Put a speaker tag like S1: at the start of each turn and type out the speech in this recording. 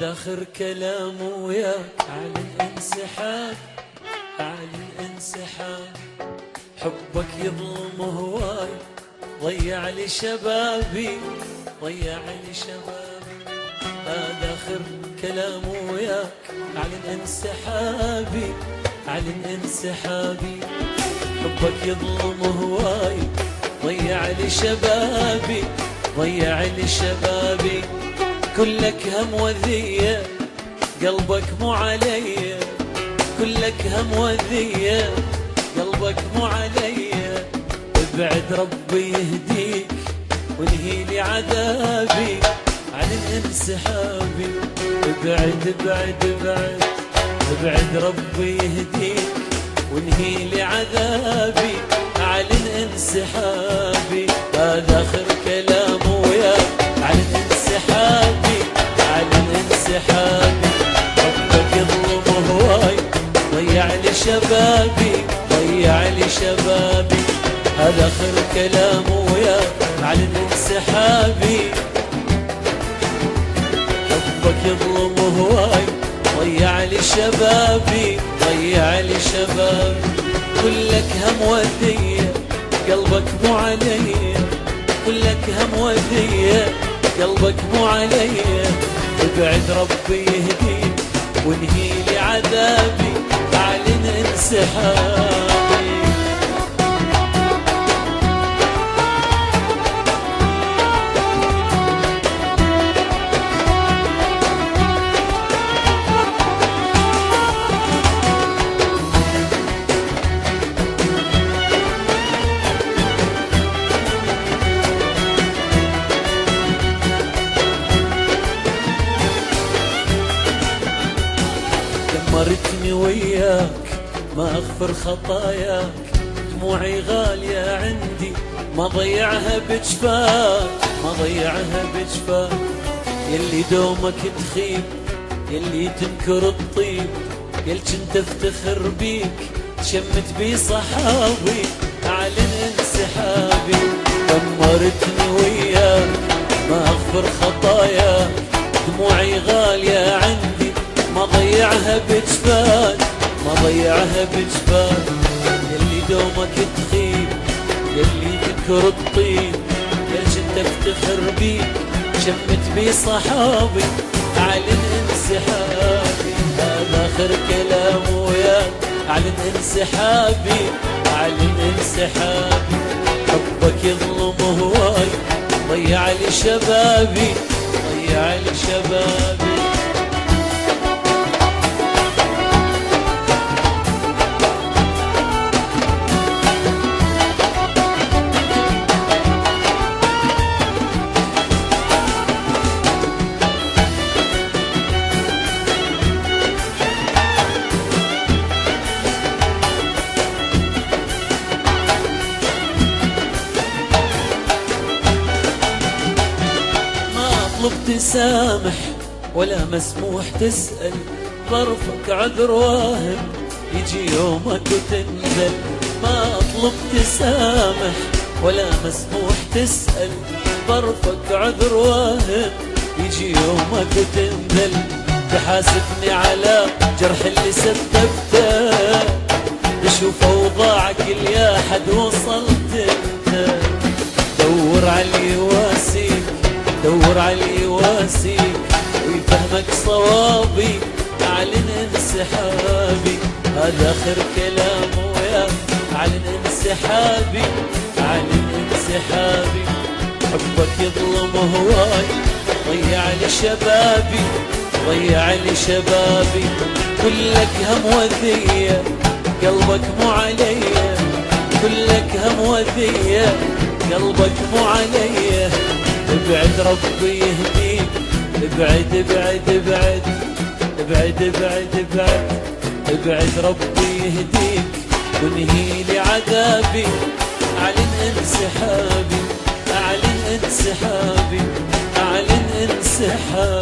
S1: هذا آخر كلام وياك على الانسحاب، على الانسحاب. حبك يظلم هواي، ضيع لي شبابي، ضيع لي شبابي. هذا آخر كلام وياك على الانسحابي، على الانسحابي. حبك يظلم هواي، ضيع لي شبابي، ضيع لي شبابي. كلك هم وذية قلبك مو علي، كلك هم وذية قلبك مو علي. ابعد ربي يهديك وانهي لي عذابي عن الانسحابي. ابعد ابعد ابعد ابعد ربي يهديك وانهي لي عذابي عن الانسحابي. هذا آخر كلام وياك عن الانسحابي، عن الانسحابي. ربك يظلم هواي، ضيع لي شبابي، ضيع لي شبابي. هذا آخر كلام وياك عن الانسحابي. ربك يظلم هواي، ضيع لي شبابي، ضيع لي شبابي. كلك هم وذية قلبك مو علي، كلك هم وذية قلبك مو علي. ابعد ربي يهديك وانهي لي عذابي اعلن انسحابي. دمرتني وياك ما اغفر خطاياك، دموعي غالية عندي ما ضيعها بجفاك، ما ضيعها بجفاك. يلي دومك تخيب، يلي تنكر الطيب، يل كنت افتخر بيك تشمت بي صحابي اعلن انسحابي. دمرتني وياك ما اغفر خطاياك، دموعي غالية عندي ما ضيعها بجفاك، ما ضيعها بجفاك. يلي دومك تخيب، يلي تنكر الطيب، يل كنت افتخر بيك شمت بي صحابي اعلن انسحابي. هذا آخر كلام وياك اعلن انسحابي، اعلن انسحابي. حبك يظلم هواي، ضيع لي شبابي، ضيع لي شبابي. مطلوب تسامح ولا مسموح تسأل، ظرفك عذر واهم يجي يومك وتنزل. ما اطلب تسامح ولا مسموح تسأل، ظرفك عذر واهم يجي يومك وتنزل. تحاسبني على جرح اللي سببته، بشوف اوضاعك يا حد وصلت انت. دور علي واسيك، دور علي واسيك ويفهمك صوابي اعلن انسحابي. هذا آخر كلام وياك اعلن انسحابي، اعلن انسحابي. حبك يظلم هواي، ضيع لي شبابي، ضيع لي شبابي. كلك هم وذية قلبك مو علي، كلك هم وذية قلبك مو علي. ابعد ربي يهديك، ابعد ابعد ابعد ابعد ابعد ابعد ابعد ربي يهديك وانهي لي عذابي اعلن انسحابي، اعلن انسحابي، اعلن انسحابي.